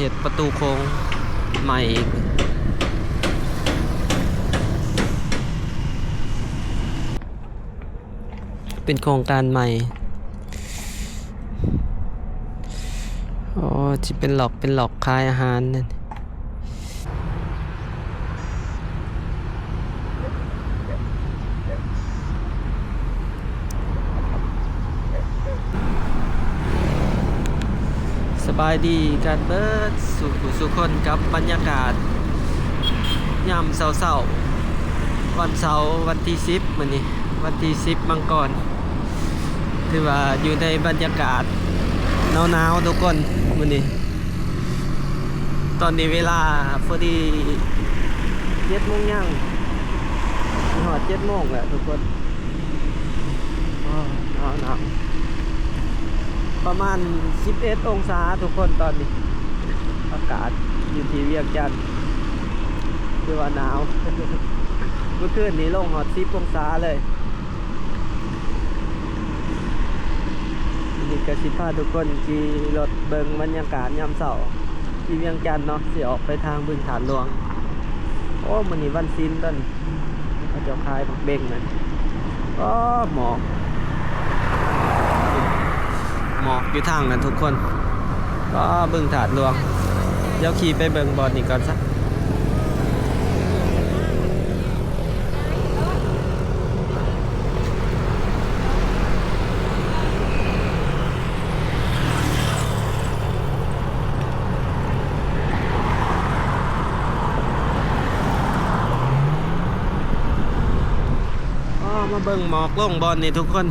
เห็ดประตูโค้งใหม่อีกเป็นโครงการใหม่อ๋อที่เป็นหลอกขายอาหารนั่นสบายดีกันเบิดสุคนกับบรรยากาศยามเสาๆวันเสาร์วันที่10มื้อนี้วันที่10มังกรถือว่าอยู่ในบรรยากาศหนาวๆทุกคนมื้อนี้ตอนนี้เวลาพอดี7 โมงยังหอด7 โมงแหละทุกคนหนาวประมาณ11 องศาทุกคนตอนนี้อากาศอยู่ที่เวียงจันทน์คือว่าหนาว เมื่อคืนนี้ลงหอด10 องศาเลยนี่ก็สิพาทุกคนขี่รถเบิ่งบรรยากาศยามเช้าที่เวียงจันทน์เนาะสิออกไปทางบึงฐานหลวงโอ้มื้อนี้วันศีลต้นเขาจะขายบักเบงนั่นก็หมอกอยู่ทางนั้นทุกคนก็บึงถาดหลวงเดี๋ยวขี่ไปเบิ่งบอลนี่ก่อนซะมาเบิ่งหมอกลงบอลนี่ทุกคน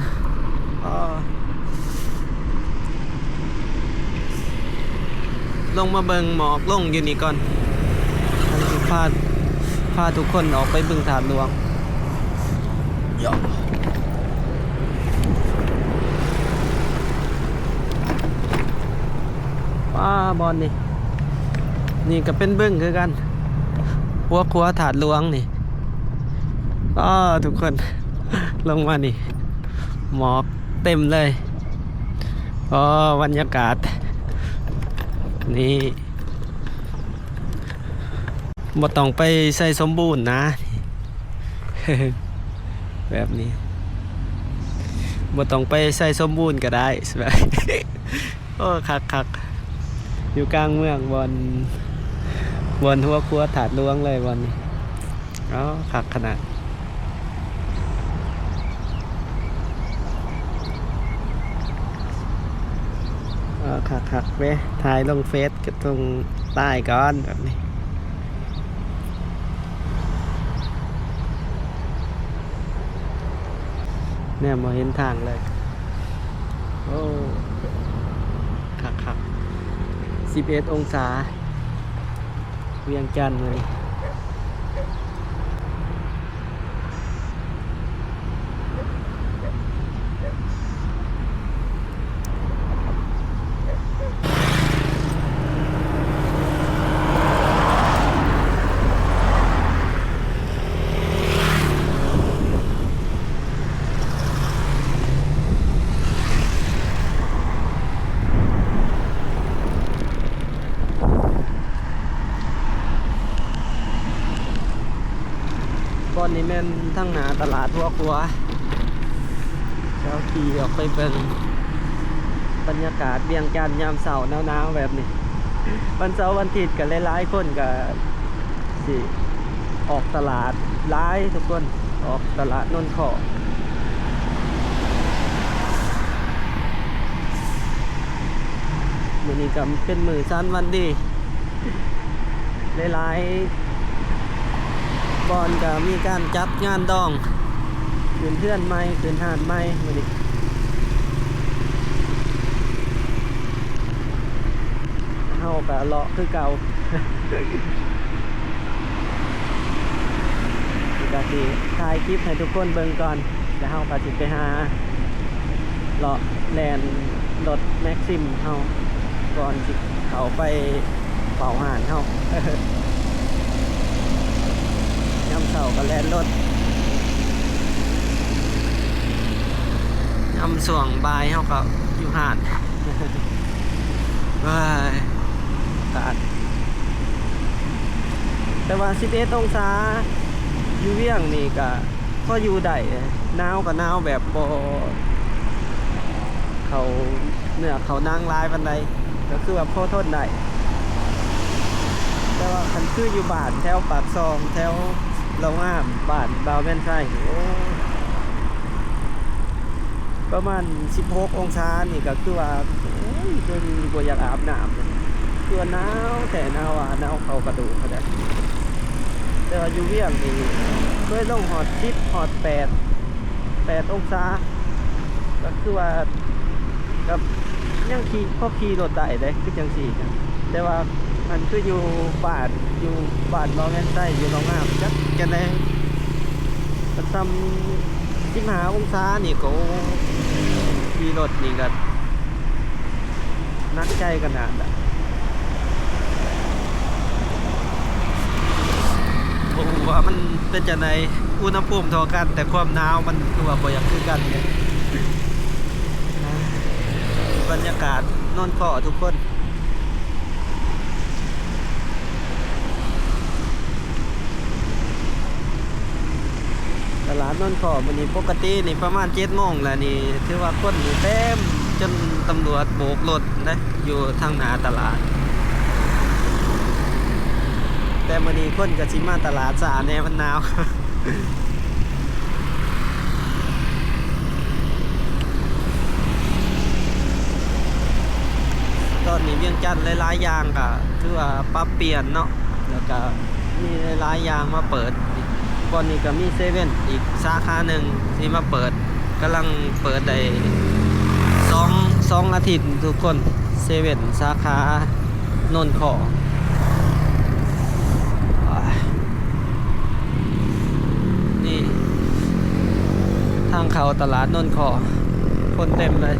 ลงมาเบิ่งหมอกลงอยู่นี่ก่อนพาทุกคนออกไปบึงถาดหลวงบอลนี่ก็เป็นบึงคือกันหัวขัวถาดหลวงนี่ทุกคนลงมานี่หมอกเต็มเลยบรรยากาศนี่บ่ต้องไปใส่สมบูรณ์นะ แบบนี้บ่ต้องไปใส่สมบูรณ์ก็ได้แบบ คักอยู่กลางเมืองบนหัวครัวถาดหลวงเลยบนนี้คักขนาดคักเว้ยถ่ายลงเฟซกับตรงใต้ก่อนแบบนี้เนี่ยมาเห็นทางเลยโอ้คัก11 องศาเวียงจันทน์เลยบอนนี้แม่นทั้งหนาตลาดทั่วครัวเช้าขี่ออกไปเป็นบรรยากาศเวียงจันทน์ยามเสาร์หนาวๆแบบนี้วันเสาร์วันอาทิตย์ก็หลายๆคนก็สิออกตลาดหลายทุกคนออกตลาดนนท์ขอมื้อนี้ก็เป็นมื้อสั้นวันดีหลายบอนก็มีการจัดงานดองคืนเพื่อนใหม่คืนหาดใหม่มื้อนี้เฮาก็เลาะคือเก่าก็สิถ่ายคลิปให้ทุกคนเบิ่งก่อนแล้วเฮาก็สิไปหาเลาะแลนรถแม็กซิมเฮาก่อนสิเข้าไปเป่าหานเฮายามเสาร์ก็แล่นรถยามส่วงบ่ายเฮาก็อยู่หาด ากาศแต่ว่า11องศาอยู่เวียงนี่ก็พออยู่ได้หนาวก็หนาวแบบบ่เขาเนื้อเขานางลายปานใดก็คือว่าพอทนได้แต่ว่าคันคืออยู่บ้านแถวปากซองแถวเรางามบ้านบาวแม่นไส้โอ้ประมาณ16องศานี่ก็คือว่าโอ้ยจนบ่อยากอาบน้ำคือหนาวแต่หนาวหนาวเข้ากระดูกเขาได้แต่ว่าอยู่เวียงนี่เคยลงฮอด10ฮอด8องศาก็คือว่ากับยังพอขี่รถได้เลยคือจังซี่นะแต่ว่ามันคืออยู่บ้านบ่แม่นไส้อยู่โรงงานจักจะได้ก็ซ้ำ15องศานี่ก็ขี่รถนี่ก็นักใจขนาดน่ะผมว่ามันเป็นจังได๋อุณหภูมิเท่ากันแต่ความหนาวมันคือว่าบ่อยากคือกันเนี่ยบรรยากาศนนขอทุกคนตลาดนนขอวันนี้ปกตินี่ประมาณ7 โมงแล้วนี่ถือว่าคนนี่เต็มจนตำรวจโบกรถนะอยู่ทางหน้าตลาดแต่วันนี้คนก็สิมาตลาดสะอาดแน่มันหนาว ตอนนี้เวียงจันทน์หลายๆอย่างก็คือว่าปรับเปลี่ยนเนาะแล้วก็มีหลายๆอย่างมาเปิดก่อนนี้ก็มีเซเว่นอีกสาขาหนึ่งที่มาเปิดกำลังเปิดได้2 อาทิตย์ทุกคนเซเว่นสาขานนขอนี่ทางเข้าตลาดนนขอคนเต็มเลย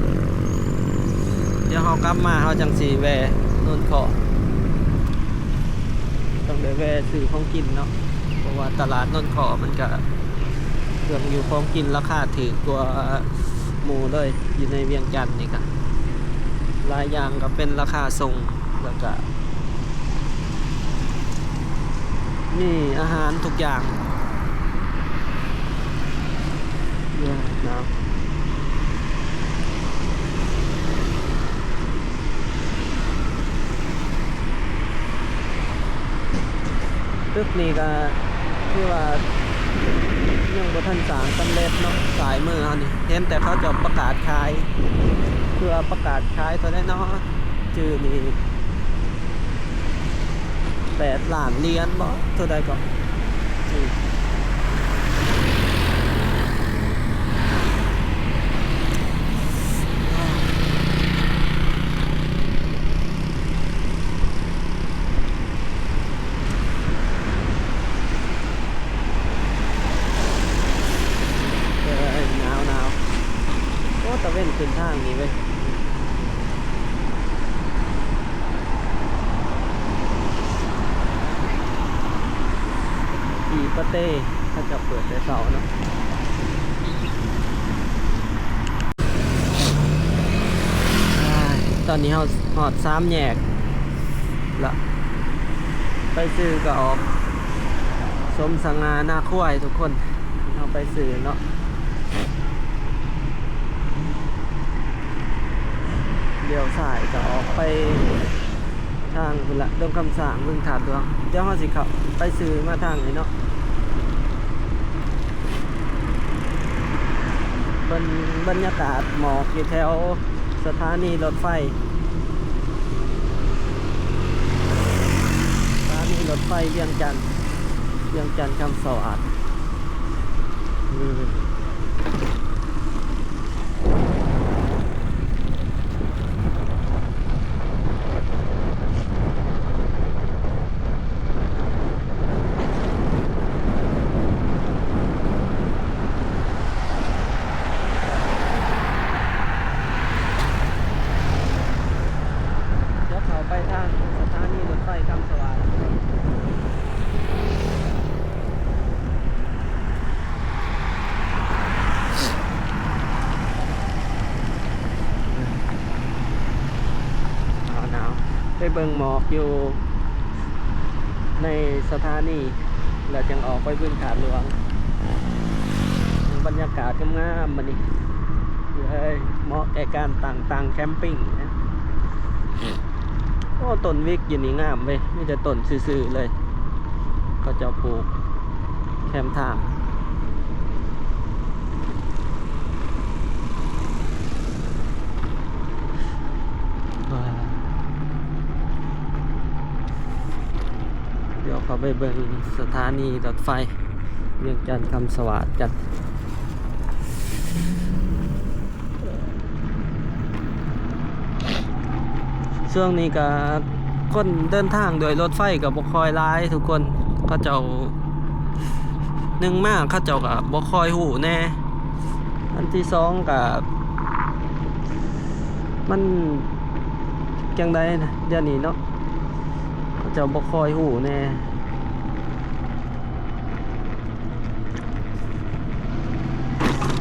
เดี๋ยวเขากลับมาเขาจังสีแวนนขอต้องได้แวซื้อของกินเนาะเพราะว่าตลาดนนขอมันก็เครื่องอยู่ของกินราคาถือกว่าหมูเลยอยู่ในเวียงจันทน์นี่ก็หลายอย่างก็เป็นราคาส่งแล้วก็นี่อาหารทุกอย่างเยอะนะตึกนี้ก็คือว่ายังบ่ทันสร้างสำเร็จเนาะสายมือเขานี่เห็นแต่เขาจะประกาศขายเพื่อประกาศขายตัวได้เนาะชื่อนี่8 ล้านเหรียญบ่เท่าใดก็หนาวโอ้ตะเว้นขึ้นทางนี้เว้ยอีปะเต้ถ้าจะเปิดแต่เสาเนาะตอนนี้เราหอด3 แยกละไปซื้อก็ออกสมสังงาหน้าคุ้ยทุกคนเอาไปซื้อเนาะเดี๋ยวสายก็ออกไปทางพุ่นละดงคำสางบึงถาดดวงเดี๋ยวเราสิเข้าไปซื้อมาทางนี้เนาะบรรยากาศหมอกอยู่แถวสถานีรถไฟเวียงจันทน์คำสวัสดิ์เดี๋ยวเขาไปทางสถานีรถไฟคำสวัสดิ์ บิ่งหมอกอยู่ในสถานีแล้วจึงออกไปบึงถาดหลวงบรรยากาศงามๆมันนี่เหมาะแก่การต่างแคมปิ้งนะโอ้ต้นวิกอยู่นี่งามเว้ยมีแต่ต้นซื่อๆเลยก็จะปลูกแคมทางเดี๋ยวเขาไปเบิ่งสถานีรถไฟเวียงจันทร์คำสวัสดิ์กันช่วงนี้ก็คนเดินทางโดยรถไฟกับบ่คอยร้ายทุกคนเขาเจ้าหนึ่งมากเขาเจ้ากับบ่คอยหูแน่อันที่สองกับมันจังไดนะเดี๋ยวนี้เนาะเขาเจ้าบ่คอยหูแน่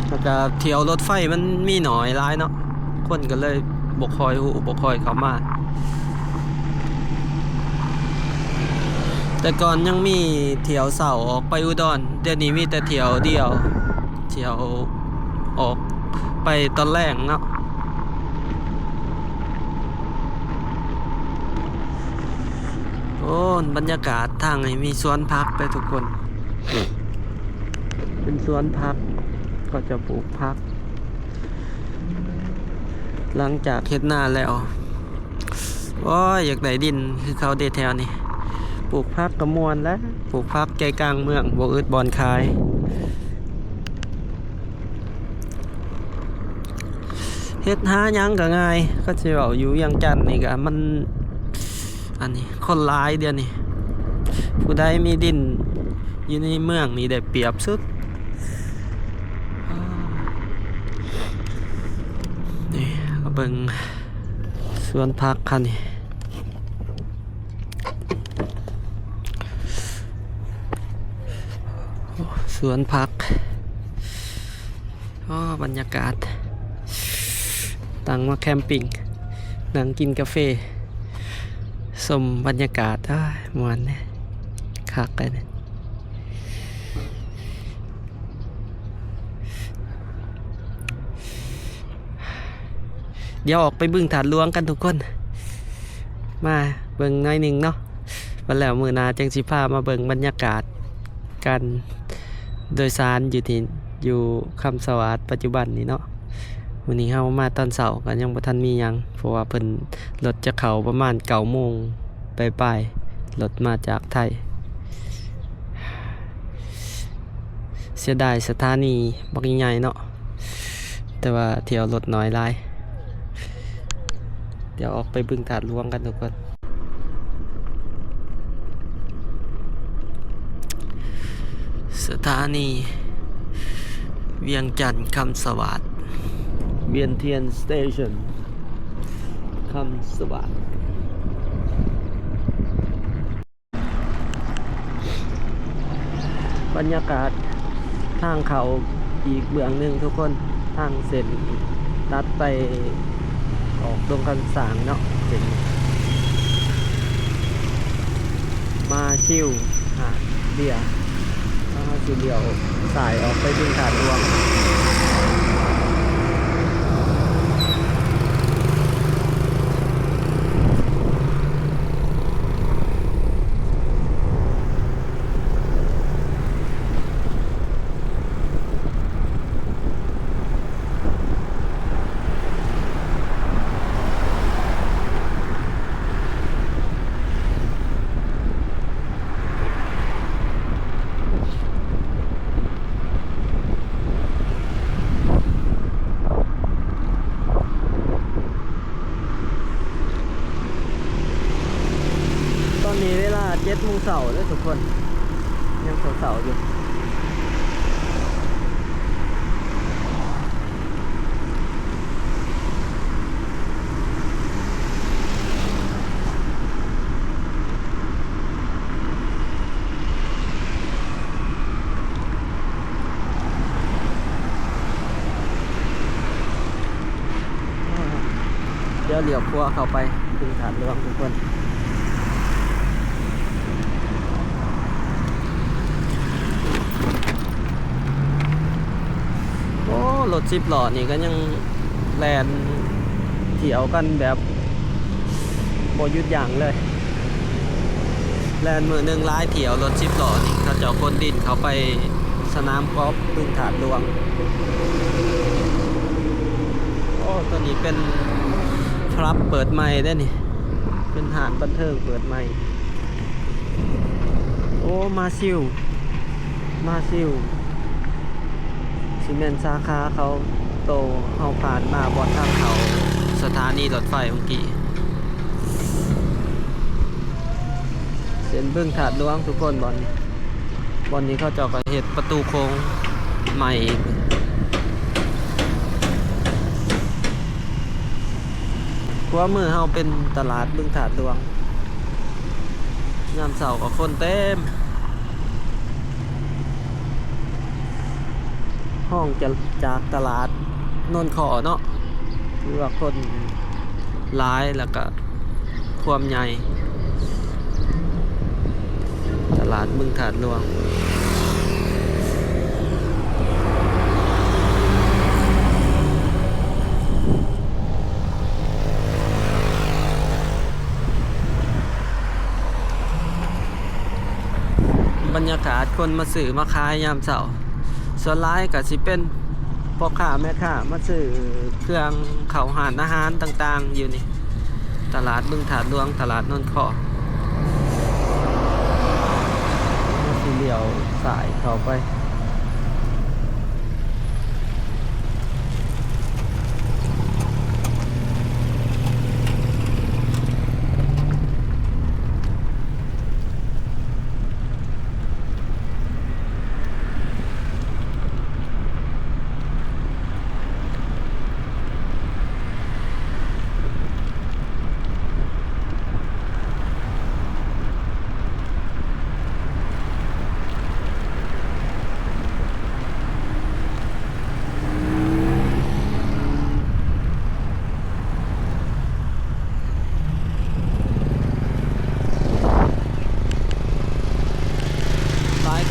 แล้วก็เที่ยวรถไฟมันมีหน่อยร้ายเนาะคนก็เลยบ่คอยหูบ่คอยเข้ามาแต่ก่อนยังมีเที่ยวเสาร์ออกไปอุดรเดี๋ยวนี้มีแต่เที่ยวเดียวเที่ยวออกไปตอนแรกเนาะโอ้บรรยากาศทางนี้มีสวนพักไปทุกคนเป็นสวนพักก็จะปลูกพักหลังจากเฮ็ดนาแล้วโอ้ยอยากได้ดินคือเขาเดแถวนี่ปลูกพักกระมวลแล้วปลูกพักใจกลางเมืองบ่อึดบ่อนคายเฮ็ดหาหยังก็ง่ายก็สิเว้าอยู่เวียงจันทน์นี่ก็มันอันนี้คนหลายเดี๋ยวนี้ผู้ใดมีดินอยู่ในเมืองนี่ได้เปรียบสุดนี่เอาเบิ่งสวนพักคันนี้สวนพักบรรยากาศตั้งมาแคมปิ้งนั่งกินกาแฟชมบรรยากาศม่วนเนี่ยคักเลยเนี่ยเดี๋ยวออกไปบึงถาดหลวงกันทุกคนมาเบิ่งน้อยหนึ่งเนาะวันแล้วมื้อหน้าจังสิพามาเบิ่งบรรยากาศกันโดยสารอยู่คำสวัสดิ์ปัจจุบันนี้เนาะวันนี้เฮามาตอนเช้าก็ยังบ่ทันมีหยังเพราะว่าเพิ่นรถจะเข้าประมาณ 9 โมงปลายๆรถมาจากไทยเสียดายสถานีบักใหญ่ๆเนาะแต่ว่าเที่ยวรถน้อยหลายเดี๋ยวออกไปบึงถาดหลวงกันทุกคนสถานีเวียงจันทร์คำสวัสดิ์เวียนเทียนสเตชันคำสวัสดิ์บรรยากาศทางเขาอีกเบื้องหนึ่งทุกคนทางเส้นตัดไปออกตรงกันสางเนาะเส้นมาชิวเดียสีเหลียวสายออกไปบึงถาดหลวงมีเวลา7 โมงเช้าเลยทุกคนยังเช้าอยู่เดี๋ยวเหลียวครัวเข้าไปถึงถาดหลวงทุกคน ถ10 ล้อนี่ก็ยังแล่นเที่ยวกันแบบบ่หยุดยั้งเลยแล่นมื้อหนึงหลายเที่ยวรถ10 ล้อนี่เขาเจ้าคนดินเขาไปสนามกอล์ฟบึงถาดหลวงโอ้ตัวนี้เป็นพลับเปิดใหม่ได้นี่เป็นหาดบันเทิงเปิดใหม่โอ้มาซิลซีเมนต์สาขาเขาโตเฮาผ่านมาบอนทางเขาสถานีรถไฟเมื่อกี้เส้นบึงถาดหลวงทุกคนบอนนี้เขาเจาะก็เฮ็ดประตูโค้งใหม่อีกขวามือเฮาเป็นตลาดบึงถาดหลวงยามเสาร์ก็คนเต็มห้องจะจากตลาดนนขอเนาะคือว่าคนหลายแล้วก็ความใหญ่ตลาดบึงถาดหลวงบรรยากาศคนมาซื้อมาขายยามเสาร์ส่วนร้ายก็สิเป็นพ่อค้าแม่ค้ามาซื้อเครื่องข้าวหารอาหารต่างๆอยู่นี่ตลาดบึงถาดหลวงตลาดนนทขอสีเหลียวสายเข้าไป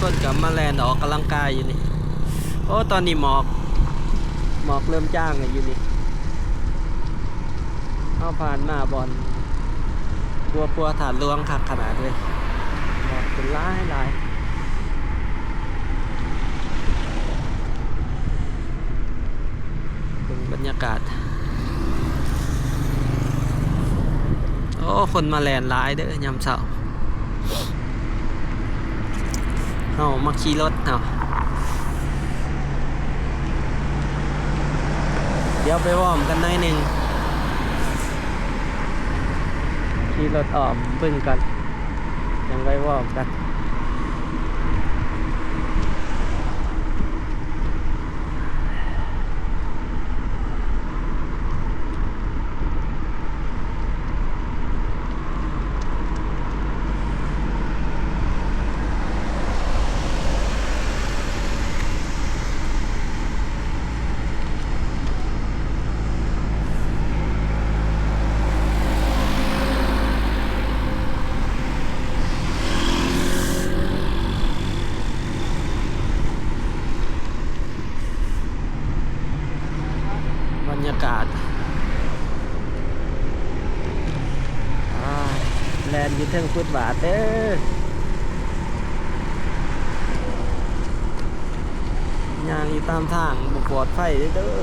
คนกับมาแลนออกกำลังกายอยู่นี่โอ้ตอนนี้หมอกเริ่มจ้างอยู่นี่เข้าผ่านมาบอลปัวถาดหลวงขักขนาดเลยหมอกเป็นหลายเป็นบรรยากาศโอ้คนมาแลนหลายเด้อยามเช้าเอามาขี่รถเอาเดี๋ยวไปวอร์มกันหน่อยหนึ่งขี่รถออกปึ้งกันยังไปวอร์มกันบรรยากาศแลนด์อยู่เทิงฟุตบาทเด้อย่างอยู่ตามทางบุปลอดไฟเด้อ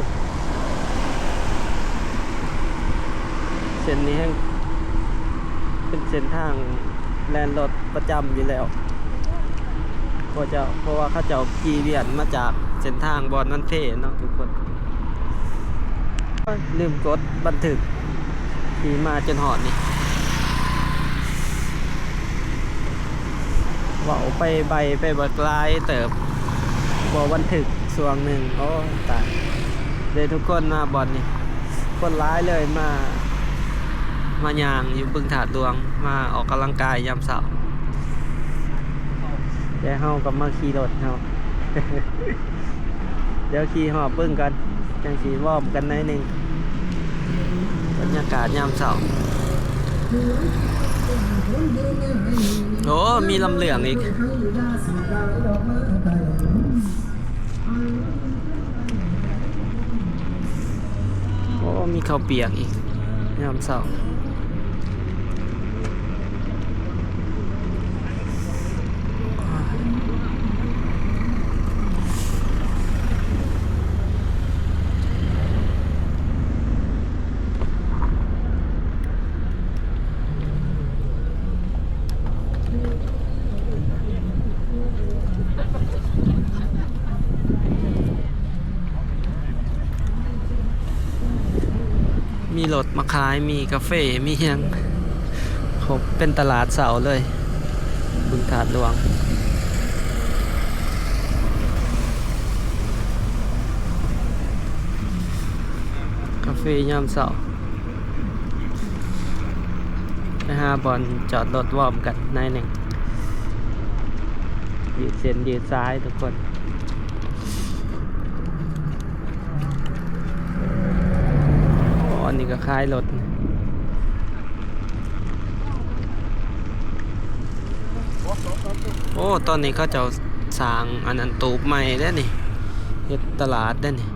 เส้นนี้เป็นเส้นทางแลนด์รถประจำอยู่แล้วเพราะว่าเขาจะขี่เวียนมาจากเส้นทางบอนนันเทเนาะทุกคนลืมกดบันทึกขี่มาจนหอดนี่ว่าไปใบไปบักลายเติบบ่บันทึกส่วนหนึ่งโอ้ตายเลยทุกคนมาบอลนี่คนร้ายเลยมายางอยู่บึงถาดหลวงมาออกกำลังกายยามเสาร์เดี๋ยวเฮากับมาขี่รถเฮา เดี๋ยวขี่หอบบึ้งกันจังสีวอร์มกันหน่อยหนึ่งบรรยากาศยามเสาร์โอ้มีลำเหลืองอีก อ้มีข้าวเปียกอีกยามเช้ามีรถมาขายมีกาแฟมีหยังครบเป็นตลาดเสาเลยบึงถาดหลวงกาแฟยามเสาไปหาบอลจอดรถวอร์มกันนายหนึ่งยืดเส้นยืดซ้ายทุกคนอันนี้ก็คล้ายรถโอ้ตอนนี้เขาจะสร้างอันนั้นตูบใหม่ได้นี่เฮ็ดตลาดได้นี่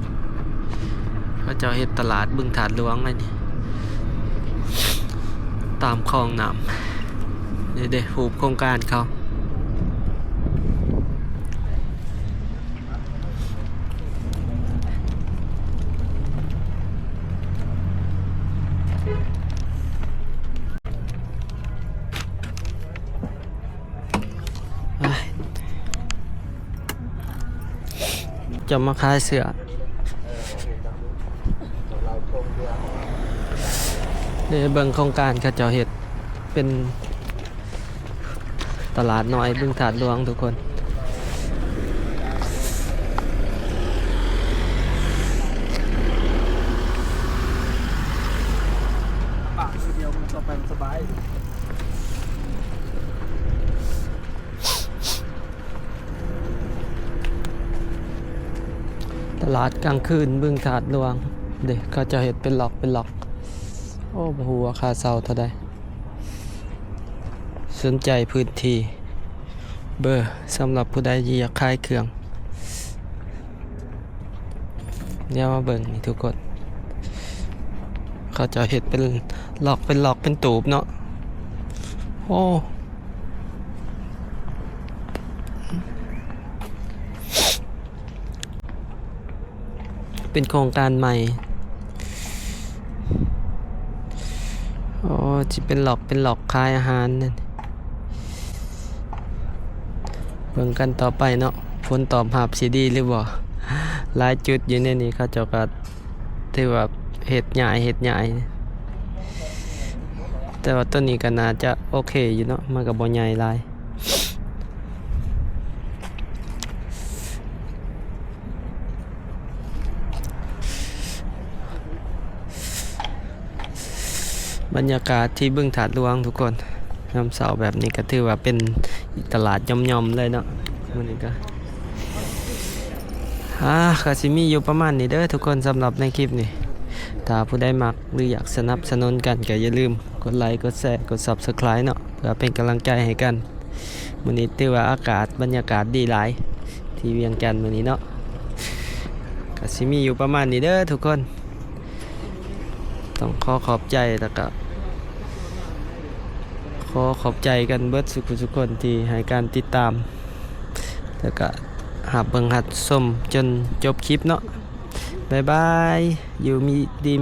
เขาจะเฮ็ดตลาดบึงถาดหลวงเลยนี่ตามคลองน้ำเด็ดผูกโครงการเขาจะมาขายเสื้อเดี๋ยวเบิ่งโครงการเขาเจ้าเฮ็ดเป็นตลาดน้อยบึงถาดหลวงทุกคนปากเดียวมันต่อไปสบายตลาดกลางคืนบึงถาดหลวงเด็กเขาจะเฮ็ดเป็นหลอกเป็นหลอกโอ้บ่ฮู้ว่าค่าเช่าเท่าใดสนใจพื้นที่เบอร์สำหรับผู้ใดที่อยากขายเครื่องเดี๋ยวมาเบิ่งนี่ทุกคนเขาจะเฮ็ดเป็นหลอกเป็นหลอกเป็นตูบเนาะโอ้เป็นโครงการใหม่โอ้จะเป็นหลอกขายอาหารนั่นเบิ่งกันต่อไปเนาะผลตอบรับสิดีหรือบ่หลายจุดอยู่ในนี้เขาเจ้าก็ถือว่าเฮ็ดใหญ่แต่ว่าต้นนี้ก็น่าจะโอเคอยู่เนาะมันก็บ่ใหญ่หลายบรรยากาศที่บึงถาดหลวงทุกคนยามเสาร์แบบนี้ก็ถือว่าเป็นตลาดย่อมๆเลยเนาะมื้อนี้ก็ก็สิมีอยู่ประมาณนี้เด้อทุกคนสำหรับในคลิปนี้ถ้าผู้ใดมักหรืออยากสนับสนุนกันก็อย่าลืมกดไลค์กดแชร์กด Subscribe เนาะเพื่อเป็นกำลังใจให้กันมื้อนี้ถือว่าอากาศบรรยากาศดีหลายที่เวียงจันทน์มื้อนี้เนาะก็สิมีอยู่ประมาณนี้เด้อทุกคนต้องขอบใจแล้วก็ขอบใจกันเบิดทุกคนที่ให้การติดตามแล้วก็หับเบิ่งหัดชมจนจบคลิปเนาะบ๊ายบายอยู่มีดี